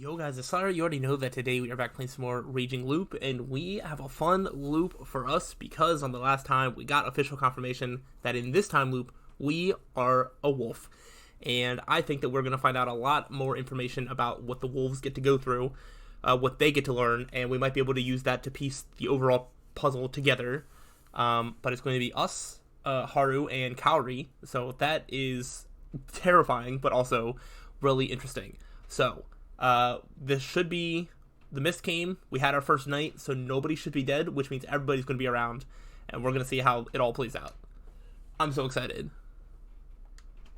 Yo guys, it's slyroh. You already know that today we are back playing some more Raging Loop, and we have a fun loop for us because on the last time we got official confirmation that in this time loop we are a wolf. And I think that we're going to find out a lot more information about what the wolves get to go through, what they get to learn, and we might be able to use that to piece the overall puzzle together. But it's going to be us, Haru, and Kaori, so that is terrifying, but also really interesting. So, this should be, the mist came, we had our first night, so nobody should be dead, which means everybody's going to be around, and we're going to see how it all plays out. I'm so excited.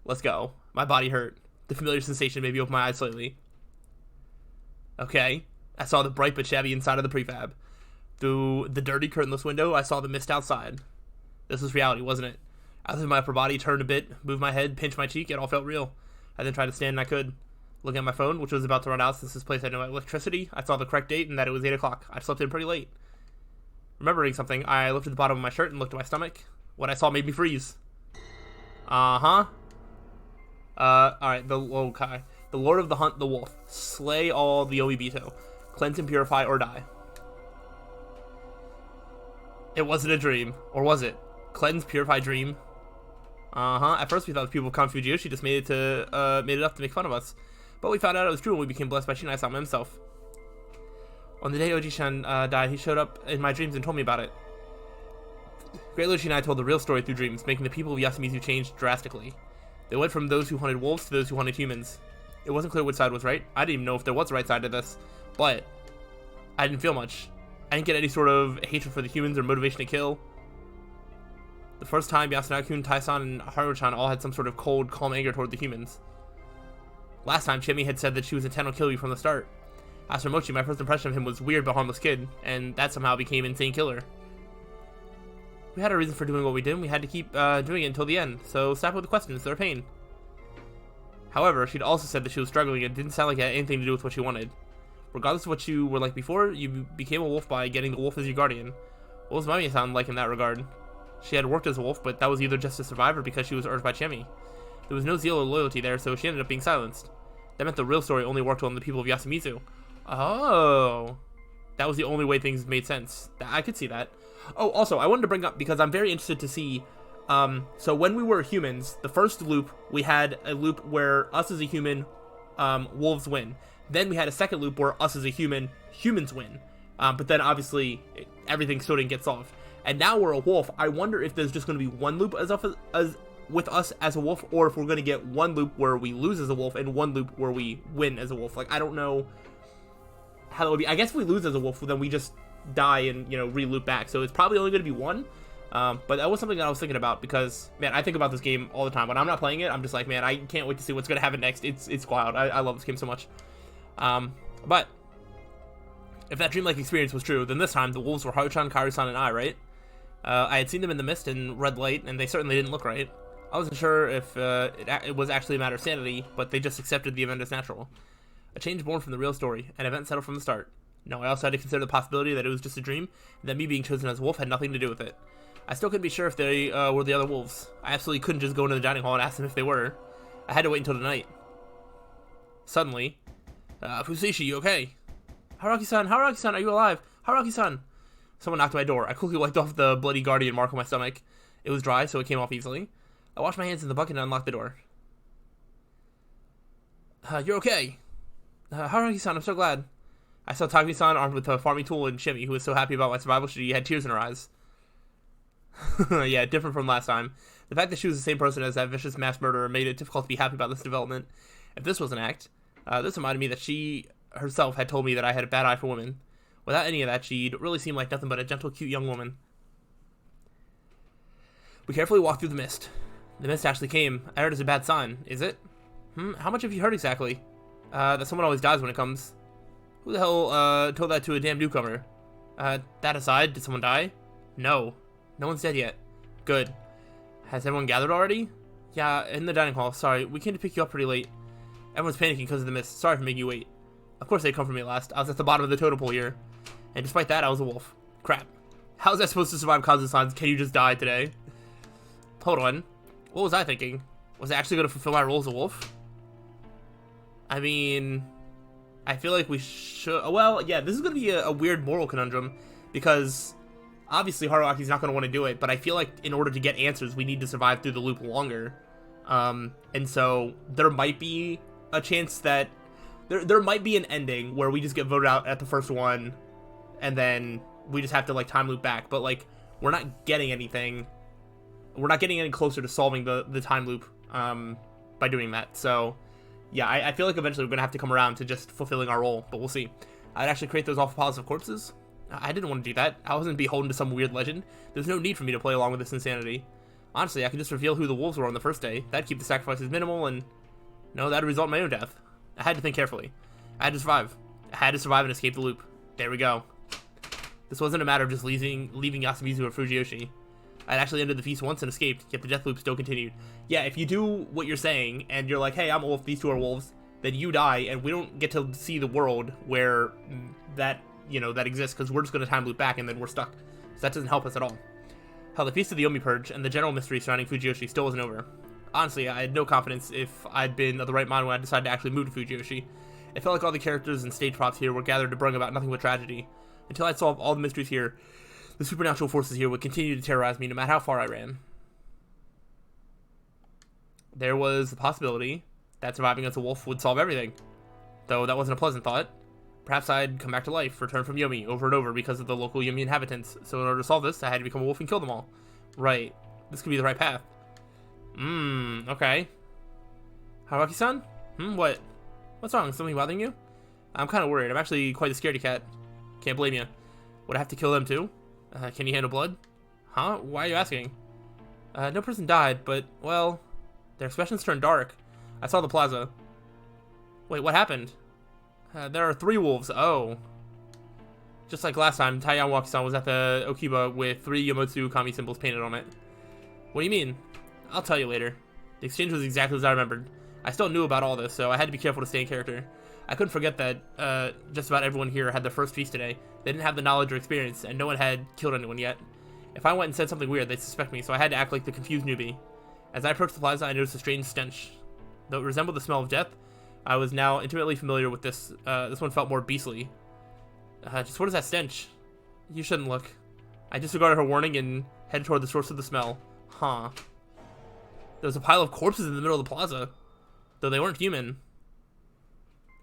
Let's go. My body hurt. The familiar sensation made me open my eyes slightly. Okay. I saw the bright but shabby inside of the prefab. Through the dirty curtainless window, I saw the mist outside. This was reality, wasn't it? I lifted my upper body, turned a bit, moved my head, pinched my cheek, it all felt real. I then tried to stand and I could. Looking at my phone, which was about to run out since this place had no electricity, I saw the correct date and that it was 8 o'clock. I slept in pretty late. Remembering something, I lifted the bottom of my shirt and looked at my stomach. What I saw made me freeze. Alright, the Lord of the Hunt, the Wolf. Slay all the Oibito. Cleanse and purify or die. It wasn't a dream. Or was it? Cleanse, purify, dream. At first we thought the people of Confucio just made it up to make fun of us. But we found out it was true when we became blessed by Shinai-sama himself. On the day Oji-chan died, he showed up in my dreams and told me about it. Great Lord Shinai told the real story through dreams, making the people of Yasumizu change drastically. They went from those who hunted wolves to those who hunted humans. It wasn't clear which side was right. I didn't even know if there was a right side to this, but I didn't feel much. I didn't get any sort of hatred for the humans or motivation to kill. The first time, Yasunari-kun, Tai-san, and Haru-chan all had some sort of cold, calm anger toward the humans. Last time, Chimi had said that she was intent on killing you from the start. As for Mochi, my first impression of him was weird but harmless kid, and that somehow became insane killer. We had a reason for doing what we did, and we had to keep doing it until the end, so stop with the questions, they're a pain. However, she'd also said that she was struggling and didn't sound like it had anything to do with what she wanted. Regardless of what you were like before, you became a wolf by getting the wolf as your guardian. What was Mami sound like in that regard? She had worked as a wolf, but that was either just to survive or because she was urged by Chemi. There was no zeal or loyalty there, so she ended up being silenced. That meant the real story only worked on the people of Yasumizu. Oh. That was the only way things made sense. I could see that. Oh, also, I wanted to bring up, because I'm very interested to see, so when we were humans, the first loop, we had a loop where us as a human, wolves win. Then we had a second loop where us as a human, humans win. But then, obviously, everything still didn't get solved. And now we're a wolf. I wonder if there's just going to be one loop as with us as a wolf, or if we're going to get one loop where we lose as a wolf and one loop where we win as a wolf. Like, I don't know how that would be. I guess if we lose as a wolf, then we just die and, re-loop back. So it's probably only going to be one. But that was something that I was thinking about because, man, I think about this game all the time. When I'm not playing it, I'm just like, man, I can't wait to see what's going to happen next. It's wild. I love this game so much. But if that dreamlike experience was true, then this time the wolves were Haru-chan, Kaoru-san, and I, right? I had seen them in the mist and red light, and they certainly didn't look right. I wasn't sure if it was actually a matter of sanity, but they just accepted the event as natural. A change born from the real story, an event settled from the start. No, I also had to consider the possibility that it was just a dream, and that me being chosen as a wolf had nothing to do with it. I still couldn't be sure if they were the other wolves. I absolutely couldn't just go into the dining hall and ask them if they were. I had to wait until the night. Suddenly, Fusishi, you okay? Haruki-san, are you alive? Haruki-san! Someone knocked at my door. I quickly wiped off the bloody guardian mark on my stomach. It was dry, so it came off easily. I washed my hands in the bucket and unlocked the door. You're okay. Haruki-san, I'm so glad. I saw Takumi-san armed with a farming tool and Shimi, who was so happy about my survival she had tears in her eyes. Yeah, different from last time. The fact that she was the same person as that vicious mass murderer made it difficult to be happy about this development. If this was an act, this reminded me that she herself had told me that I had a bad eye for women. Without any of that, she'd really seemed like nothing but a gentle, cute young woman. We carefully walked through the mist. The mist actually came. I heard it's a bad sign. Is it? How much have you heard exactly? That someone always dies when it comes. Who the hell, told that to a damn newcomer? That aside, did someone die? No. No one's dead yet. Good. Has everyone gathered already? Yeah, in the dining hall. Sorry, we came to pick you up pretty late. Everyone's panicking because of the mist. Sorry for making you wait. Of course they come for me last. I was at the bottom of the totem pole here. And despite that, I was a wolf. Crap. How is that supposed to survive Kazu-san's "Can you just die" today? Hold on. What was I thinking? Was I actually going to fulfill my role as a wolf? I mean, I feel like we should... Well, yeah, this is going to be a weird moral conundrum, because obviously Haruaki's not going to want to do it, but I feel like in order to get answers, we need to survive through the loop longer. And so there might be a chance that... There might be an ending where we just get voted out at the first one, and then we just have to, like, time loop back. But, like, we're not getting anything. We're not getting any closer to solving the time loop by doing that. So, yeah, I feel like eventually we're going to have to come around to just fulfilling our role, but we'll see. I'd actually create those awful piles of corpses. I didn't want to do that. I wasn't beholden to some weird legend. There's no need for me to play along with this insanity. Honestly, I could just reveal who the wolves were on the first day. That'd keep the sacrifices minimal, and no, that'd result in my own death. I had to think carefully. I had to survive. I had to survive and escape the loop. There we go. This wasn't a matter of just leaving Yasumizu or Fujiyoshi. I'd actually ended the feast once and escaped, yet the death loop still continued. Yeah, if you do what you're saying, and you're like, hey, I'm a wolf, these two are wolves, then you die, and we don't get to see the world where that, that exists, because we're just going to time loop back, and then we're stuck. So that doesn't help us at all. Hell, the Feast of the Yomi Purge and the general mystery surrounding Fujiyoshi still wasn't over. Honestly, I had no confidence if I'd been of the right mind when I decided to actually move to Fujiyoshi. It felt like all the characters and stage props here were gathered to bring about nothing but tragedy. Until I'd solved all the mysteries here, the supernatural forces here would continue to terrorize me no matter how far I ran. There was the possibility that surviving as a wolf would solve everything. Though that wasn't a pleasant thought. Perhaps I'd come back to life, return from Yomi over and over because of the local Yomi inhabitants. So in order to solve this, I had to become a wolf and kill them all. Right. This could be the right path. Okay. Haruaki-san? What? What's wrong? Something bothering you? I'm kind of worried. I'm actually quite a scaredy cat. Can't blame you. Would I have to kill them too? Can you handle blood? Huh? Why are you asking? No person died, but, well, their expressions turned dark. I saw the plaza. Wait, what happened? There are 3 wolves. Oh. Just like last time, Taiyan-Waki-san was at the Okiba with 3 Yomotsu Kami symbols painted on it. What do you mean? I'll tell you later. The exchange was exactly as I remembered. I still knew about all this, so I had to be careful to stay in character. I couldn't forget that just about everyone here had their first feast today. They didn't have the knowledge or experience, and no one had killed anyone yet. If I went and said something weird, they'd suspect me, so I had to act like the confused newbie. As I approached the plaza, I noticed a strange stench. Though it resembled the smell of death, I was now intimately familiar with this. This one felt more beastly. Just what is that stench? You shouldn't look. I disregarded her warning and headed toward the source of the smell. Huh. There was a pile of corpses in the middle of the plaza, though they weren't human.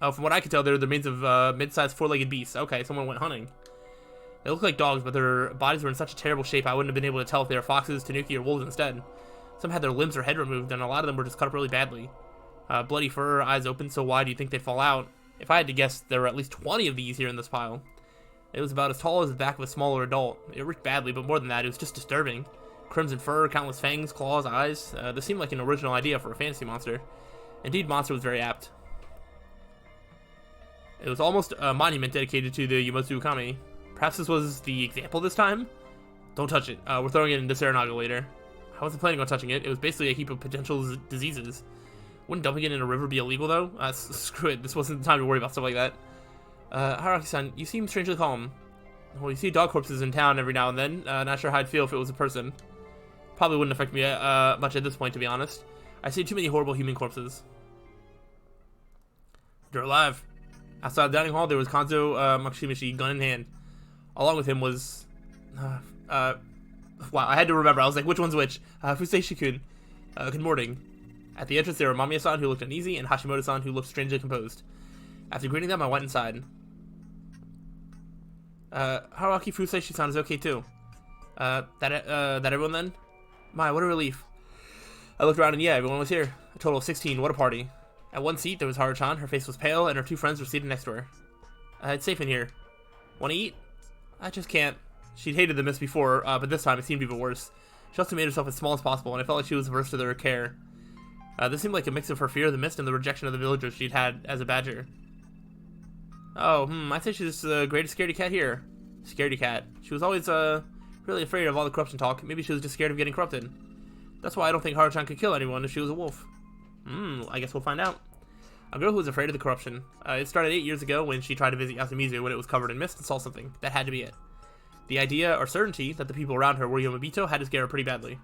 Oh, from what I could tell, they're the remains of mid-sized 4-legged beasts. Okay, someone went hunting. They looked like dogs, but their bodies were in such a terrible shape I wouldn't have been able to tell if they were foxes, tanuki, or wolves instead. Some had their limbs or head removed, and a lot of them were just cut up really badly. Bloody fur, eyes open so wide you'd think they'd fall out. If I had to guess, there were at least 20 of these here in this pile. It was about as tall as the back of a smaller adult. It reeked badly, but more than that, it was just disturbing. Crimson fur, countless fangs, claws, eyes. This seemed like an original idea for a fantasy monster. Indeed, monster was very apt. It was almost a monument dedicated to the Yomotsu Kami. Perhaps this was the example this time? Don't touch it. We're throwing it into Saranaga later. I wasn't planning on touching it. It was basically a heap of potential diseases. Wouldn't dumping it in a river be illegal, though? Screw it. This wasn't the time to worry about stuff like that. Haruaki-san, you seem strangely calm. Well, you see dog corpses in town every now and then. Not sure how I'd feel if it was a person. Probably wouldn't affect me much at this point, to be honest. I see too many horrible human corpses. They're alive. Outside the dining hall, there was Kanzo Makishimishi, gun in hand. Along with him was... wow, I had to remember. I was like, which one's which? Fusei-shi-kun. Good morning. At the entrance, there were Mamiya-san, who looked uneasy, and Hashimoto-san, who looked strangely composed. After greeting them, I went inside. Haruaki Fusei-shi-san is okay, too. That everyone, then? My, what a relief. I looked around, and yeah, everyone was here. A total of 16. What a party. At one seat, there was Haru-chan. Her face was pale, and her 2 friends were seated next to her. It's safe in here. Want to eat? I just can't. She'd hated the mist before, but this time it seemed even worse. She also made herself as small as possible, and I felt like she was averse to their care. This seemed like a mix of her fear of the mist and the rejection of the villagers she'd had as a badger. Oh, I'd say she's the greatest scaredy cat here. Scaredy cat. She was always, really afraid of all the corruption talk. Maybe she was just scared of getting corrupted. That's why I don't think Haru-chan could kill anyone if she was a wolf. I guess we'll find out. A girl who was afraid of the corruption. It started 8 years ago when she tried to visit Yasumizu when it was covered in mist and saw something. That had to be it. The idea or certainty that the people around her were Yomobito had to scare her pretty badly.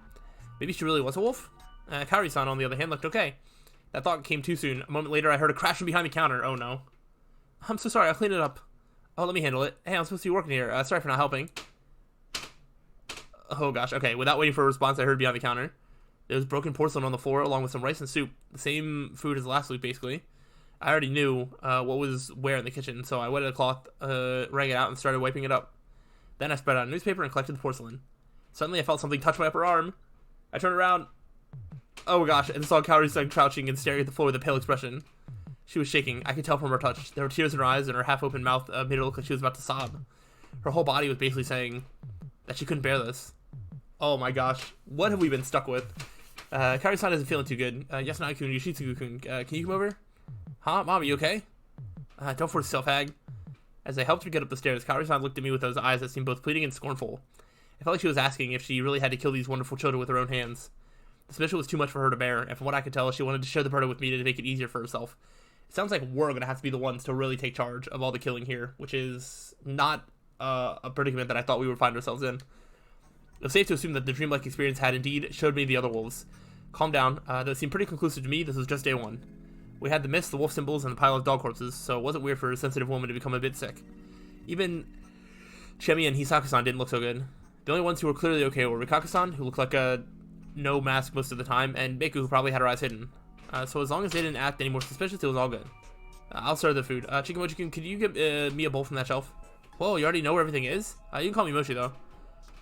Maybe she really was a wolf? Kaori-san, on the other hand, looked okay. That thought came too soon. A moment later, I heard a crash from behind the counter. Oh no. I'm so sorry, I'll clean it up. Oh, let me handle it. Hey, I'm supposed to be working here. Sorry for not helping. Oh gosh, okay. Without waiting for a response, I heard behind the counter. There was broken porcelain on the floor along with some rice and soup. The same food as last week, basically. I already knew what was where in the kitchen, so I wetted a cloth, wrung it out, and started wiping it up. Then I spread out a newspaper and collected the porcelain. Suddenly, I felt something touch my upper arm. I turned around. Oh gosh, and saw Kaori-san crouching and staring at the floor with a pale expression. She was shaking. I could tell from her touch. There were tears in her eyes, and her half-open mouth made her look like she was about to sob. Her whole body was basically saying that she couldn't bear this. Oh my gosh, what have we been stuck with? Kaori-san isn't feeling too good. Yasunagi-kun, Yoshitsugu-kun, can you come over? Huh? Mom, are you okay? Don't force yourself, Hag. As I helped her get up the stairs, Kaori-san looked at me with those eyes that seemed both pleading and scornful. I felt like she was asking if she really had to kill these wonderful children with her own hands. This mission was too much for her to bear, and from what I could tell, she wanted to share the burden with me to make it easier for herself. It sounds like we're going to have to be the ones to really take charge of all the killing here, which is not a predicament that I thought we would find ourselves in. It was safe to assume that the dreamlike experience had indeed showed me the other wolves. Calm down. That seemed pretty conclusive to me. This was just day one. We had the mist, the wolf symbols, and the pile of dog corpses, so it wasn't weird for a sensitive woman to become a bit sick. Even Chemi and Hisaka-san didn't look so good. The only ones who were clearly okay were Rikaka-san, who looked like a no mask most of the time, and Miku, who probably had her eyes hidden. So as long as they didn't act any more suspicious, it was all good. I'll serve the food. Chikamochi-kun, could you get me a bowl from that shelf? Whoa, you already know where everything is? You can call me Mochi, though.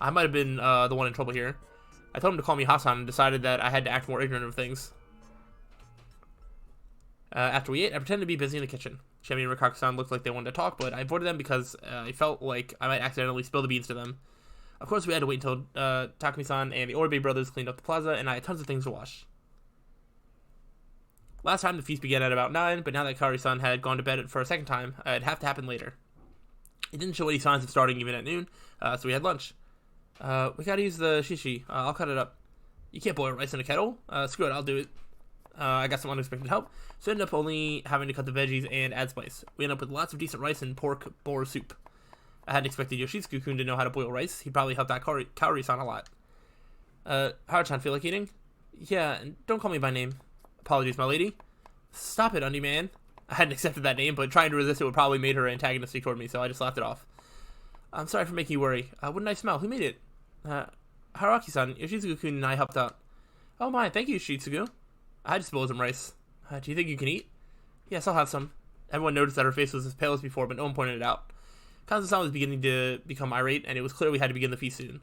I might have been the one in trouble here. I told him to call me Hasan and decided that I had to act more ignorant of things. After we ate, I pretended to be busy in the kitchen. Chemi and Rikaka-san looked like they wanted to talk, but I avoided them because I felt like I might accidentally spill the beans to them. Of course, we had to wait until Takumi-san and the Oribe brothers cleaned up the plaza, and I had tons of things to wash. Last time, the feast began at about 9, but now that Kaori-san had gone to bed for a second time, it'd have to happen later. It didn't show any signs of starting even at noon, so we had lunch. We gotta use the shishi. I'll cut it up. You can't boil rice in a kettle. Screw it, I'll do it. I got some unexpected help, so I ended up only having to cut the veggies and add spice. We ended up with lots of decent rice and pork boar soup. I hadn't expected Yoshitsugu-kun to know how to boil rice. He probably helped out Kaori-san a lot. Haru-chan, feel like eating? Yeah, and don't call me by name. Apologies, my lady. Stop it, Undy Man. I hadn't accepted that name, but trying to resist it would probably made her antagonistic toward me, so I just laughed it off. I'm sorry for making you worry. Wouldn't I smell? Who made it? Haruaki-san, Yoshitsugu-kun and I helped out. Oh my, thank you, Yoshitsugu. I had to spoil some rice. Do you think you can eat? Yes, I'll have some. Everyone noticed that her face was as pale as before, but no one pointed it out. Kanzo-san was beginning to become irate, and it was clear we had to begin the feast soon.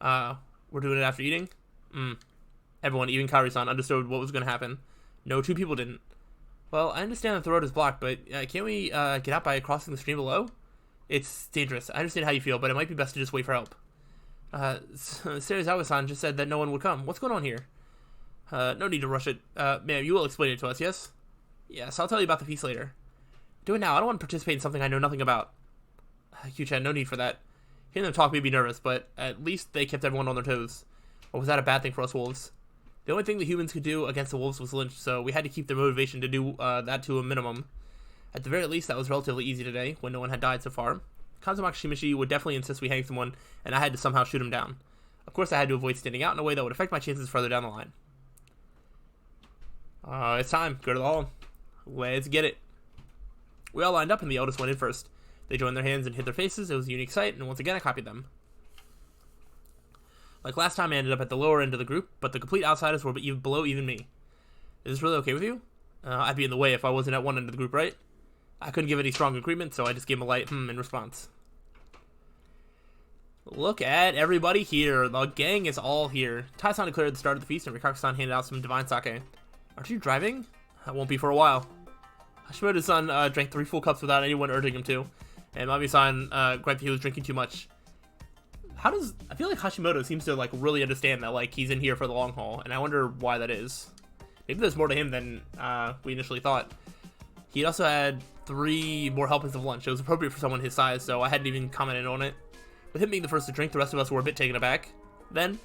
We're doing it after eating? Everyone, even Kaori-san, understood what was going to happen. No, 2 people didn't. Well, I understand that the road is blocked, but can't we get out by crossing the stream below? It's dangerous. I understand how you feel, but it might be best to just wait for help. Serizawa-san just said that no one would come. What's going on here? No need to rush it. Ma'am, you will explain it to us, yes? Yes, I'll tell you about the feast later. Do it now. I don't want to participate in something I know nothing about. Q-chan, no need for that. Hearing them talk made me nervous, but at least they kept everyone on their toes. Or was that a bad thing for us wolves? The only thing the humans could do against the wolves was lynch, so we had to keep their motivation to do that to a minimum. At the very least, that was relatively easy today, when no one had died so far. Kazumaki Shimishi would definitely insist we hang someone, and I had to somehow shoot him down. Of course, I had to avoid standing out in a way that would affect my chances further down the line. It's time. Go to the hall. Let's get it. We all lined up, and the eldest went in first. They joined their hands and hid their faces. It was a unique sight, and once again, I copied them. Like last time, I ended up at the lower end of the group, but the complete outsiders were below even me. Is this really okay with you? I'd be in the way if I wasn't at one end of the group, right? I couldn't give any strong agreement, so I just gave him a light in response. Look at everybody here. The gang is all here. Tai-san declared the start of the feast, and Rikaka-san handed out some divine sake. Aren't you driving? That won't be for a while. Hashimoto-san drank 3 full cups without anyone urging him to, and Mami-san griped he was drinking too much. I feel like Hashimoto seems to like really understand that like he's in here for the long haul, and I wonder why that is. Maybe there's more to him than we initially thought. He also had 3 more helpings of lunch. It was appropriate for someone his size, so I hadn't even commented on it. With him being the first to drink, the rest of us were a bit taken aback. Then,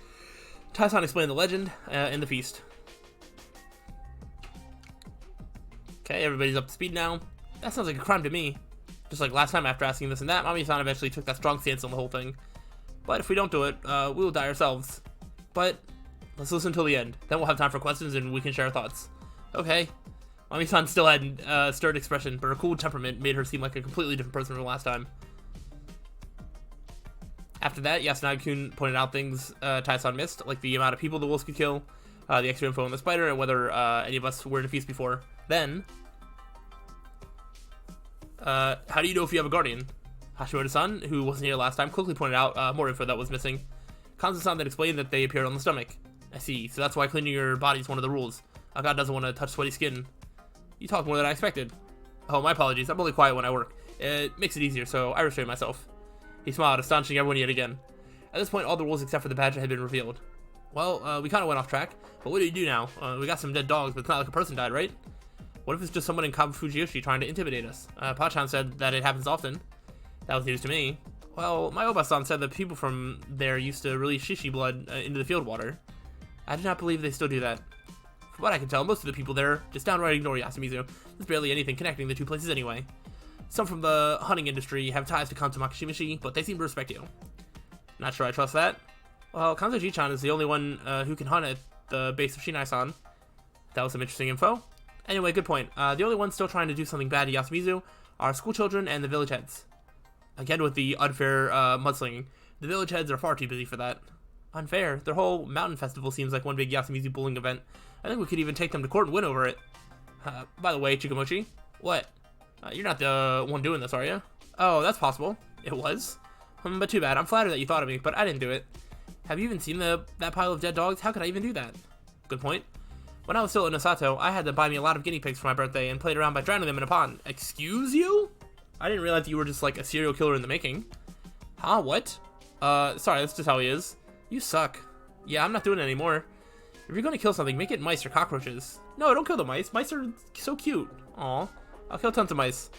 Tai-san explained the legend in the feast. Okay, everybody's up to speed now. That sounds like a crime to me. Just like last time after asking this and that, Mami-san eventually took that strong stance on the whole thing. But if we don't do it, we will die ourselves. But let's listen till the end. Then we'll have time for questions and we can share our thoughts. Okay. Mami-san still had a stern expression, but her cool temperament made her seem like a completely different person from last time. After that, Yasunaga-kun pointed out things Tai-san missed, like the amount of people the wolves could kill, the extra info on the spider, and whether any of us were in a feast before. Then, how do you know if you have a guardian? Hashimoto-san, who wasn't here last time, quickly pointed out more info that was missing. Kanzo-san then explained that they appeared on the stomach. I see, so that's why cleaning your body is one of the rules. A god doesn't want to touch sweaty skin. You talk more than I expected. Oh, my apologies, I'm only quiet when I work. It makes it easier, so I restrain myself. He smiled, astonishing everyone yet again. At this point, all the rules except for the badger had been revealed. Well, we kind of went off track, but what do you do now? We got some dead dogs, but it's not like a person died, right? What if it's just someone in Kabufujiyoshi trying to intimidate us? Pachan said that it happens often. That was news to me. Well, my Oba-san said that people from there used to release shishi blood into the field water. I do not believe they still do that. From what I can tell, most of the people there just downright ignore Yasumizu. There's barely anything connecting the two places anyway. Some from the hunting industry have ties to Kanto Makishimishi, but they seem to respect you. Not sure I trust that. Well, Kanzo Ji-chan is the only one who can hunt at the base of Shinai-san. That was some interesting info. Anyway, good point. The only ones still trying to do something bad to Yasumizu are school children and the village heads. Again with the unfair mudslinging. The village heads are far too busy for that. Unfair? Their whole mountain festival seems like one big Yasumizu bullying event. I think we could even take them to court and win over it. By the way, Chikamochi. What? You're not the one doing this, are you? Oh, that's possible. It was. But too bad. I'm flattered that you thought of me, but I didn't do it. Have you even seen that pile of dead dogs? How could I even do that? Good point. When I was still in Osato, I had to buy me a lot of guinea pigs for my birthday and played around by drowning them in a pond. Excuse you? I didn't realize you were just like a serial killer in the making. Huh? What? Sorry, that's just how he is. You suck. Yeah, I'm not doing it anymore. If you're gonna kill something, make it mice or cockroaches. No, don't kill the mice. Mice are so cute. Aw. I'll kill tons of mice.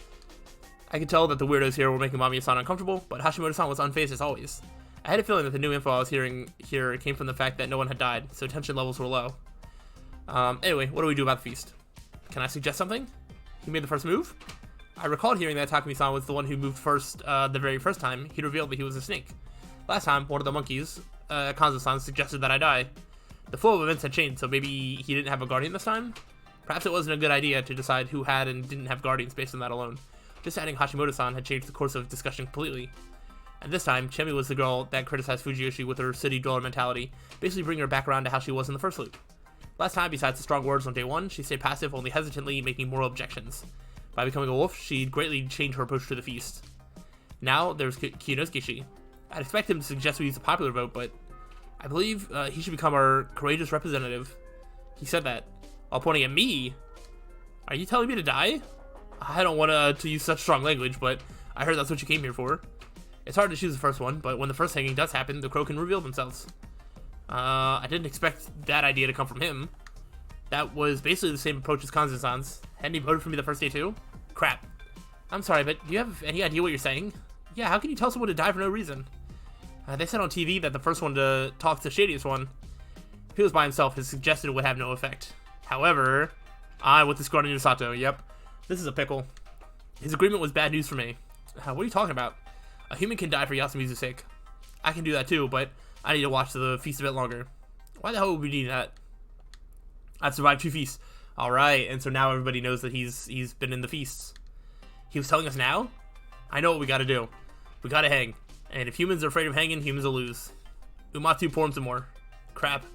I could tell that the weirdos here were making Mamiya-san uncomfortable, but Hashimoto-san was unfazed as always. I had a feeling that the new info I was hearing here came from the fact that no one had died, so tension levels were low. Anyway, what do we do about the feast? Can I suggest something? He made the first move? I recalled hearing that Takumi-san was the one who moved first the very first time. He revealed that he was a snake. Last time, one of the monkeys, Kanzo-san, suggested that I die. The flow of events had changed, so maybe he didn't have a guardian this time? Perhaps it wasn't a good idea to decide who had and didn't have guardians based on that alone. Just adding Hashimoto-san had changed the course of discussion completely. And this time, Chemi was the girl that criticized Fujiyoshi with her city dweller mentality, basically bringing her back around to how she was in the first loop. Last time, besides the strong words on day one, she stayed passive, only hesitantly making moral objections. By becoming a wolf, she'd greatly changed her approach to the feast. Now, there's Kiyonosuke-shi. I'd expect him to suggest we use a popular vote, but I believe he should become our courageous representative. He said that, while pointing at me. Are you telling me to die? I don't want to use such strong language, but I heard that's what you came here for. It's hard to choose the first one, but when the first hanging does happen, the crow can reveal themselves. I didn't expect that idea to come from him. That was basically the same approach as Kanzo-san's. Hadn't he voted for me the first day too? Crap. I'm sorry, but do you have any idea what you're saying? Yeah, how can you tell someone to die for no reason? They said on TV that the first one to talk to the shadiest one, if he was by himself, his suggestion would have no effect. However, I with this guardian Sato, yep. This is a pickle. His agreement was bad news for me. What are you talking about? A human can die for Yasumizu's sake. I can do that too, but I need to watch the feast a bit longer. Why the hell would we need that? I've survived 2 feasts. Alright, and so now everybody knows that he's been in the feasts. He was telling us now? I know what we gotta do. We gotta hang. And if humans are afraid of hanging, humans will lose. Umatsu forms some more. Crap.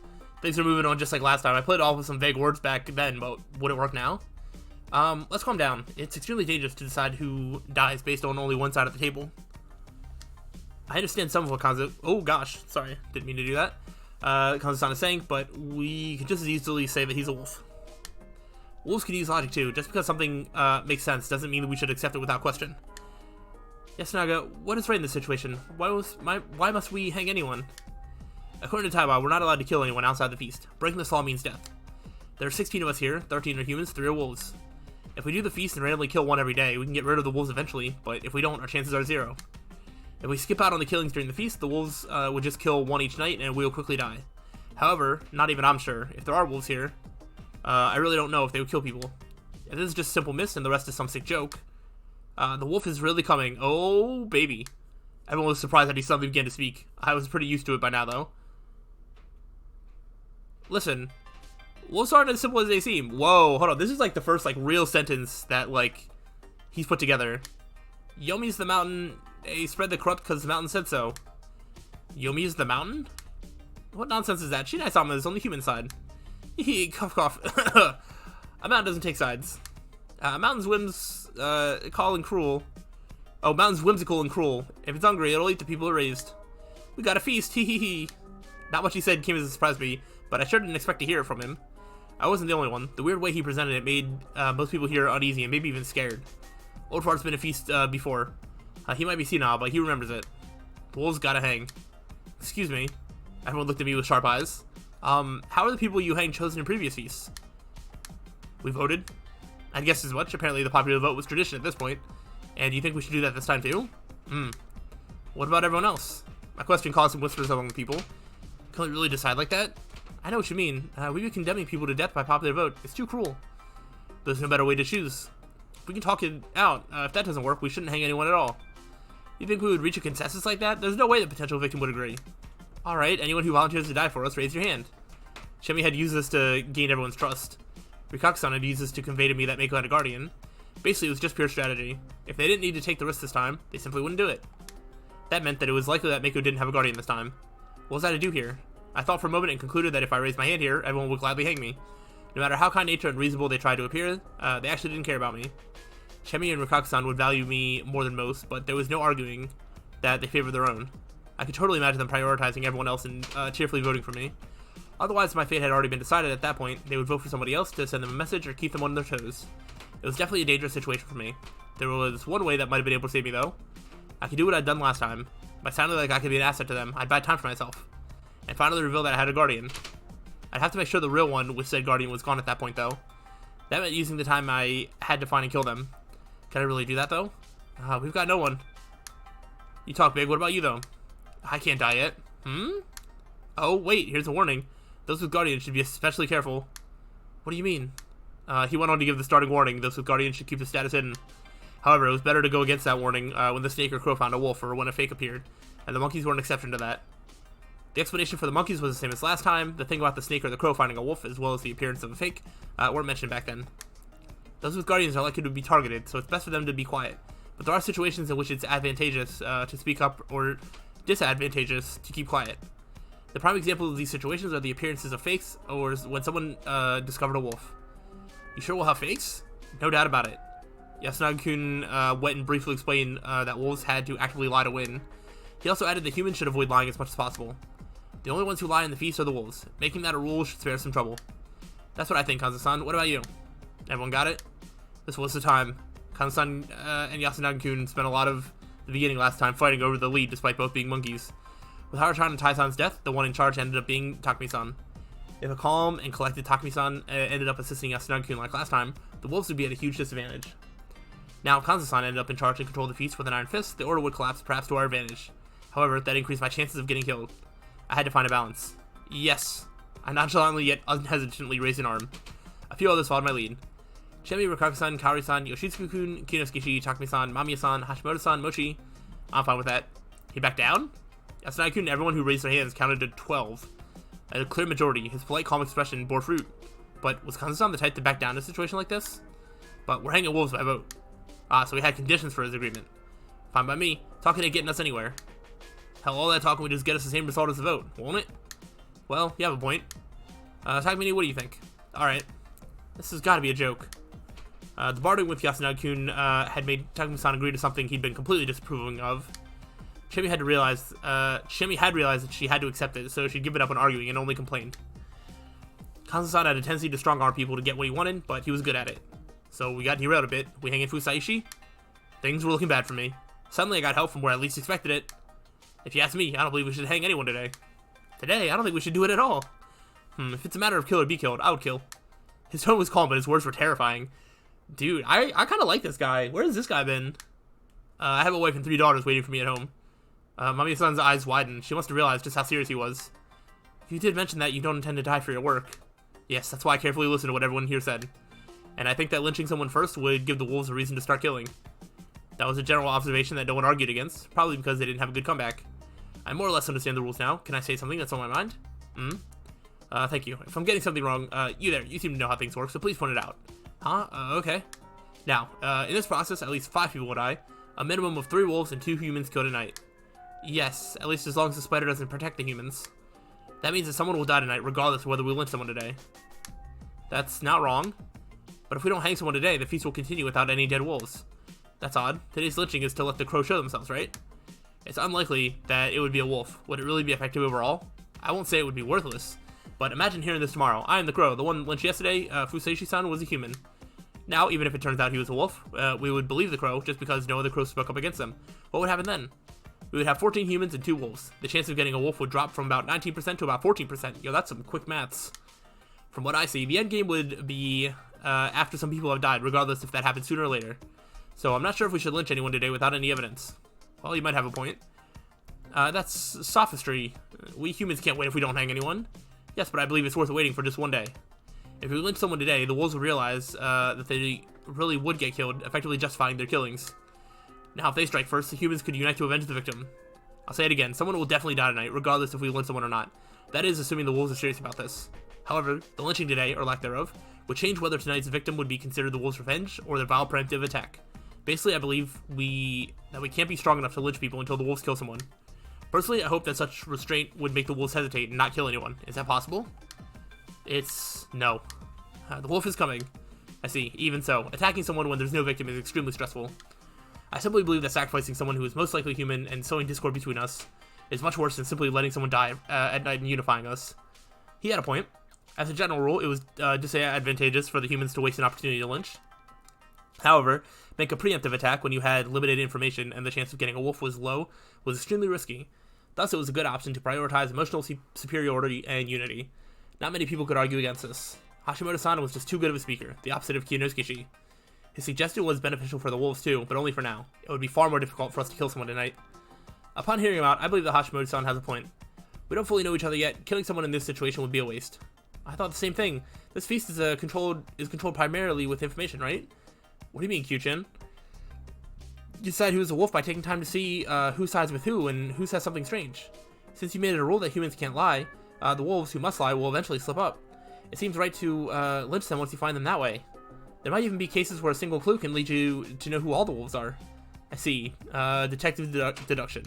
Things are moving on just like last time. I played off with some vague words back then, but would it work now? Let's calm down. It's extremely dangerous to decide who dies based on only one side of the table. I understand some of what Kanzo... Oh gosh, sorry. Didn't mean to do that. Kanzo-san is saying, but we could just as easily say that he's a wolf. Wolves can use logic too. Just because something makes sense doesn't mean that we should accept it without question. Yasunaga, what is right in this situation? Why must we hang anyone? According to Taiba, we're not allowed to kill anyone outside the feast. Breaking this law means death. There are 16 of us here, 13 are humans, 3 are wolves. If we do the feast and randomly kill one every day, we can get rid of the wolves eventually, but if we don't, our chances are 0. If we skip out on the killings during the feast, the wolves would just kill 1 each night and we will quickly die. However, not even I'm sure, if there are wolves here, I really don't know if they would kill people. If this is just a simple miss and the rest is some sick joke, the wolf is really coming. Oh, baby. Everyone was surprised that he suddenly began to speak. I was pretty used to it by now, though. Listen, Wolves aren't as simple as they seem. Whoa, hold on. This is like the first like real sentence that like he's put together. Yomi's the mountain. They spread the corrupt because the mountain said so. Yomi is the mountain? What nonsense is that? Shinai-sama is on the human side. Hee cough cough. A mountain doesn't take sides. Mountain's call and cruel. Oh, mountain's whimsical and cruel. If it's hungry, it'll eat the people it raised. We got a feast, hee hee hee. Not what he said came as a surprise to me, but I sure didn't expect to hear it from him. I wasn't the only one. The weird way he presented it made most people here uneasy and maybe even scared. Old Fart's been a feast before. He might be senile, but he remembers it. The wolves gotta hang. Excuse me. Everyone looked at me with sharp eyes. How are the people you hanged chosen in previous feasts? We voted. I'd guess as much. Apparently the popular vote was tradition at this point. And you think we should do that this time too? What about everyone else? My question caused some whispers among the people. Can we really decide like that? I know what you mean. We'd be condemning people to death by popular vote. It's too cruel. There's no better way to choose. We can talk it out. If that doesn't work, we shouldn't hang anyone at all. You think we would reach a consensus like that? There's no way the potential victim would agree. Alright, anyone who volunteers to die for us, raise your hand. Shemi had used this to gain everyone's trust. Rikaku-san had used this to convey to me that Mako had a guardian. Basically, it was just pure strategy. If they didn't need to take the risk this time, they simply wouldn't do it. That meant that it was likely that Mako didn't have a guardian this time. What was I to do here? I thought for a moment and concluded that if I raised my hand here, everyone would gladly hang me. No matter how kind-natured and reasonable they tried to appear, they actually didn't care about me. Shemi and Rikaku-san would value me more than most, but there was no arguing that they favored their own. I could totally imagine them prioritizing everyone else and cheerfully voting for me. Otherwise, my fate had already been decided at that point. They would vote for somebody else to send them a message or keep them on their toes. It was definitely a dangerous situation for me. There was one way that might have been able to save me, though. I could do what I'd done last time. By sounding like I could be an asset to them, I'd buy time for myself. And finally reveal that I had a guardian. I'd have to make sure the real one with said guardian was gone at that point, though. That meant using the time I had to find and kill them. Can I really do that, though? We've got no one. You talk big. What about you, though? I can't die yet. Oh, wait. Here's a warning. Those with guardians should be especially careful. What do you mean? He went on to give the starting warning. Those with guardians should keep the status hidden. However, it was better to go against that warning when the snake or crow found a wolf or when a fake appeared. And the monkeys were an exception to that. The explanation for the monkeys was the same as last time. The thing about the snake or the crow finding a wolf, as well as the appearance of a fake, weren't mentioned back then. Those with guardians are likely to be targeted, so it's best for them to be quiet. But there are situations in which it's advantageous to speak up or disadvantageous to keep quiet. The prime example of these situations are the appearances of fakes or when someone discovered a wolf. You sure we'll have fakes? No doubt about it. Yasunaga-kun went and briefly explained that wolves had to actively lie to win. He also added that humans should avoid lying as much as possible. The only ones who lie in the feast are the wolves. Making that a rule should spare some trouble. That's what I think, Kanza-san. What about you? Everyone got it? This was the time. Kanza-san and Yasunaga-kun spent a lot of the beginning last time fighting over the lead despite both being monkeys. With Haruchan and Tai-san's death, the one in charge ended up being Takumi-san. If a calm and collected Takumi-san ended up assisting Yasunaga-kun like last time, the wolves would be at a huge disadvantage. Now, if Kanza-san ended up in charge and controlled the feast with an iron fist, the order would collapse perhaps to our advantage. However, that increased my chances of getting killed. I had to find a balance. Yes. I nonchalantly yet unhesitantly raised an arm. A few others followed my lead. Shemi, Rikaku-san, Kaori-san, Yoshitsugu-kun, Kinosuke, Takumi-san, Mamiya-san, Hashimoto-san, Mochi. I'm fine with that. He backed down? Yasunaga-kun and everyone who raised their hands counted to 12. A clear majority. His polite, calm expression bore fruit. But was Kanza-san the type to back down in a situation like this? But we're hanging wolves by vote. So he had conditions for his agreement. Fine by me. Talking ain't getting us anywhere. Hell, all that talking would just get us the same result as the vote, won't it? Well, you have a point. Takumi, what do you think? Alright. This has got to be a joke. The bartering with Yasunaga-kun had made Takumi-san agree to something he'd been completely disapproving of. Shemi had realized that she had to accept it, so she'd give it up on arguing and only complained. Kanza-san had a tendency to strong-arm people to get what he wanted, but he was good at it. So we got derailed a bit. We hanging Fusaishi? Things were looking bad for me. Suddenly I got help from where I least expected it. If you ask me, I don't believe we should hang anyone today. Today? I don't think we should do it at all. If it's a matter of kill or be killed, I would kill. His tone was calm, but his words were terrifying. Dude, I kind of like this guy. Where has this guy been? I have a wife and 3 daughters waiting for me at home. Mamiya-san's eyes widened. She must have realized just how serious he was. You did mention that you don't intend to die for your work. Yes, that's why I carefully listened to what everyone here said. And I think that lynching someone first would give the wolves a reason to start killing. That was a general observation that no one argued against, probably because they didn't have a good comeback. I more or less understand the rules now. Can I say something that's on my mind? Thank you. If I'm getting something wrong, you there, you seem to know how things work, so please point it out. Huh? Okay. Now, in this process, at least 5 people will die. A minimum of 3 wolves and 2 humans killed tonight. Yes, at least as long as the spider doesn't protect the humans. That means that someone will die tonight, regardless of whether we lynch someone today. That's not wrong. But if we don't hang someone today, the feast will continue without any dead wolves. That's odd. Today's lynching is to let the crow show themselves, right? It's unlikely that it would be a wolf. Would it really be effective overall? I won't say it would be worthless, but imagine hearing this tomorrow. I am the crow. The one lynched yesterday, Fuseishi-san, was a human. Now, even if it turns out he was a wolf, we would believe the crow just because no other crow spoke up against them. What would happen then? We would have 14 humans and 2 wolves. The chance of getting a wolf would drop from about 19% to about 14%. Yo, that's some quick maths. From what I see, the end game would be after some people have died, regardless if that happens sooner or later. So I'm not sure if we should lynch anyone today without any evidence. Well, you might have a point. That's sophistry. We humans can't wait if we don't hang anyone. Yes, but I believe it's worth waiting for just one day. If we lynch someone today, the wolves will realize that they really would get killed, effectively justifying their killings. Now, if they strike first, the humans could unite to avenge the victim. I'll say it again, someone will definitely die tonight, regardless if we lynch someone or not. That is assuming the wolves are serious about this. However, the lynching today, or lack thereof, would change whether tonight's victim would be considered the wolves' revenge or their vile preemptive attack. Basically, I believe that we can't be strong enough to lynch people until the wolves kill someone. Personally, I hope that such restraint would make the wolves hesitate and not kill anyone. Is that possible? It's no. The wolf is coming. I see. Even so, attacking someone when there's no victim is extremely stressful. I simply believe that sacrificing someone who is most likely human and sowing discord between us is much worse than simply letting someone die at night and unifying us. He had a point. As a general rule, it was disadvantageous for the humans to waste an opportunity to lynch. However, make a preemptive attack when you had limited information and the chance of getting a wolf was low was extremely risky. Thus, it was a good option to prioritize emotional superiority and unity. Not many people could argue against this. Hashimoto-san was just too good of a speaker, the opposite of Kiyonosuke-shi. His suggestion was beneficial for the wolves too, but only for now. It would be far more difficult for us to kill someone tonight. Upon hearing him out, I believe that Hashimoto-san has a point. We don't fully know each other yet. Killing someone in this situation would be a waste. I thought the same thing. This feast is controlled primarily with information, right? What do you mean, Kyuchin? You decide who is a wolf by taking time to see who sides with who and who says something strange. Since you made it a rule that humans can't lie, the wolves who must lie will eventually slip up. It seems right to lynch them once you find them that way. There might even be cases where a single clue can lead you to know who all the wolves are. I see. Detective deduction.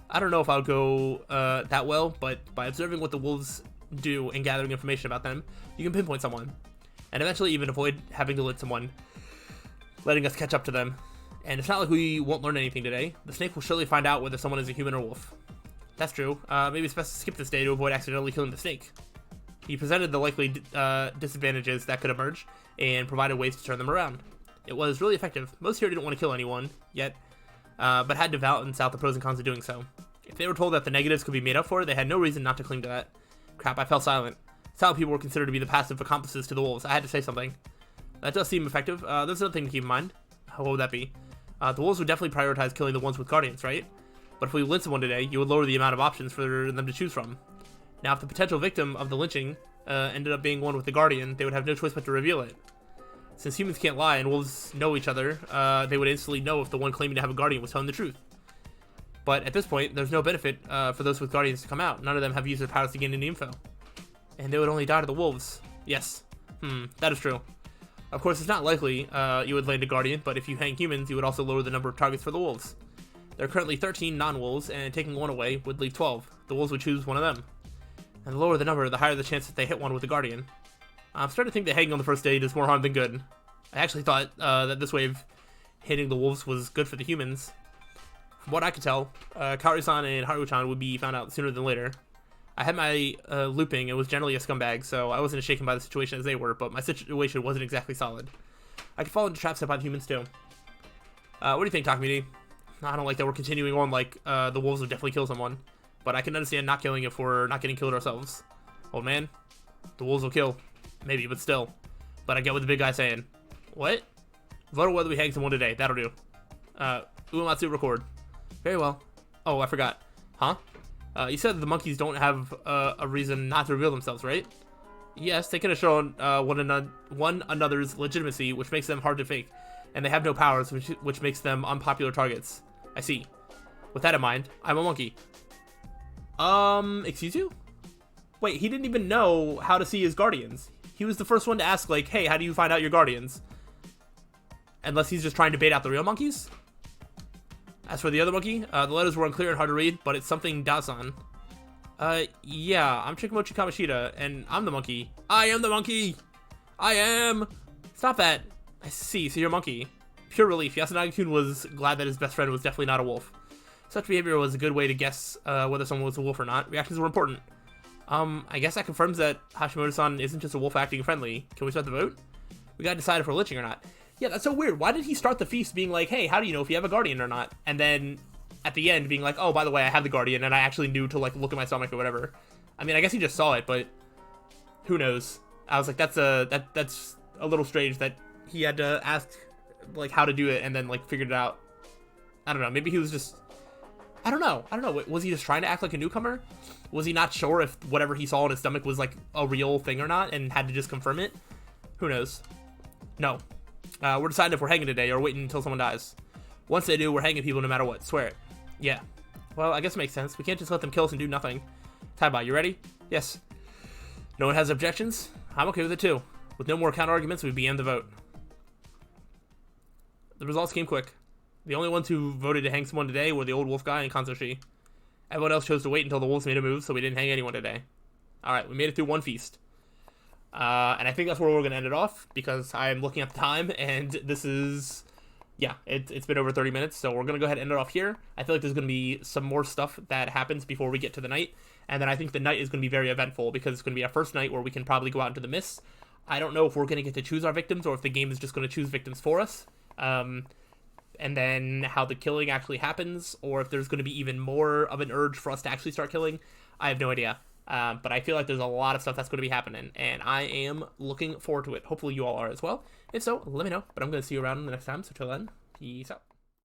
I don't know if I'll go that well, but by observing what the wolves do and gathering information about them, you can pinpoint someone. And eventually even avoid having to lynch someone, letting us catch up to them. And it's not like we won't learn anything today. The snake will surely find out whether someone is a human or wolf. That's true. Maybe it's best to skip this day to avoid accidentally killing the snake. He presented the likely disadvantages that could emerge and provided ways to turn them around. It was really effective. Most here didn't want to kill anyone yet, but had to balance out the pros and cons of doing so. If they were told that the negatives could be made up for, they had no reason not to cling to that. Crap, I fell silent. Silent people were considered to be the passive accomplices to the wolves. I had to say something. That does seem effective. There's another thing to keep in mind. What would that be? The wolves would definitely prioritize killing the ones with guardians, right? But if we lynch someone today, you would lower the amount of options for them to choose from. Now, if the potential victim of the lynching ended up being one with the guardian, they would have no choice but to reveal it. Since humans can't lie and wolves know each other, they would instantly know if the one claiming to have a guardian was telling the truth. But at this point, there's no benefit for those with guardians to come out. None of them have used their powers to gain any info. And they would only die to the wolves. Yes. That is true. Of course, it's not likely you would land a guardian, but if you hang humans, you would also lower the number of targets for the wolves. There are currently 13 non-wolves, and taking one away would leave 12. The wolves would choose one of them. And the lower the number, the higher the chance that they hit one with the guardian. I'm starting to think that hanging on the first day does more harm than good. I actually thought that this way of hitting the wolves was good for the humans. From what I could tell, Kaori-san and Haru-chan would be found out sooner than later. I had my looping and was generally a scumbag, so I wasn't as shaken by the situation as they were, but my situation wasn't exactly solid. I could fall into traps set by the humans too. What do you think, Takamine? I don't like that we're continuing on like the wolves would definitely kill someone, but I can understand not killing if we're not getting killed ourselves. Old man, the wolves will kill. Maybe, but still. But I get what the big guy's saying. What? Vote on whether we hang someone today. That'll do. Uematsu record. Very well. Oh, I forgot. Huh? You said the monkeys don't have a reason not to reveal themselves, right? Yes, they can have shown one another's legitimacy, which makes them hard to fake. And they have no powers, which makes them unpopular targets. I see. With that in mind, I'm a monkey. Excuse you? Wait, he didn't even know how to see his guardians. He was the first one to ask, like, hey, how do you find out your guardians? Unless he's just trying to bait out the real monkeys. As for the other monkey, the letters were unclear and hard to read, but it's something Dazan. Yeah, I'm Chikamochi Kamoshida, and I'm the monkey. I am the monkey! I am! Stop that. I see, so you're a monkey. Pure relief. Yasunagi-kun was glad that his best friend was definitely not a wolf. Such behavior was a good way to guess whether someone was a wolf or not. Reactions were important. I guess that confirms that Hashimoto-san isn't just a wolf acting friendly. Can we start the vote? We gotta decide if we're lynching or not. Yeah, that's so weird. Why did he start the feast being like, hey, how do you know if you have a guardian or not? And then at the end being like, oh, by the way, I have the guardian, and I actually knew to, like, look at my stomach or whatever. I mean, I guess he just saw it, but who knows? I was like, that's a little strange that he had to ask, like, how to do it and then, like, figured it out. I don't know. Maybe he was just... I don't know. Was he just trying to act like a newcomer? Was he not sure if whatever he saw in his stomach was, like, a real thing or not and had to just confirm it? Who knows? No. We're deciding if we're hanging today or waiting until someone dies. Once they do, we're hanging people no matter what. Swear it. Yeah. Well, I guess it makes sense. We can't just let them kill us and do nothing. Taiba, you ready? Yes. No one has objections? I'm okay with it too. With no more counter-arguments, we began the vote. The results came quick. The only ones who voted to hang someone today were the old wolf guy and Kanzoshi. Everyone else chose to wait until the wolves made a move, so we didn't hang anyone today. Alright, we made it through one feast. And I think that's where we're going to end it off, because I'm looking at the time, and this is... Yeah, it's been over 30 minutes, so we're going to go ahead and end it off here. I feel like there's going to be some more stuff that happens before we get to the night, and then I think the night is going to be very eventful, because it's going to be our first night where we can probably go out into the mist. I don't know if we're going to get to choose our victims, or if the game is just going to choose victims for us. And then how the killing actually happens, or if there's going to be even more of an urge for us to actually start killing. I have no idea. But I feel like there's a lot of stuff that's going to be happening, and I am looking forward to it. Hopefully you all are as well. If so, let me know. But I'm going to see you around the next time, so till then, peace out.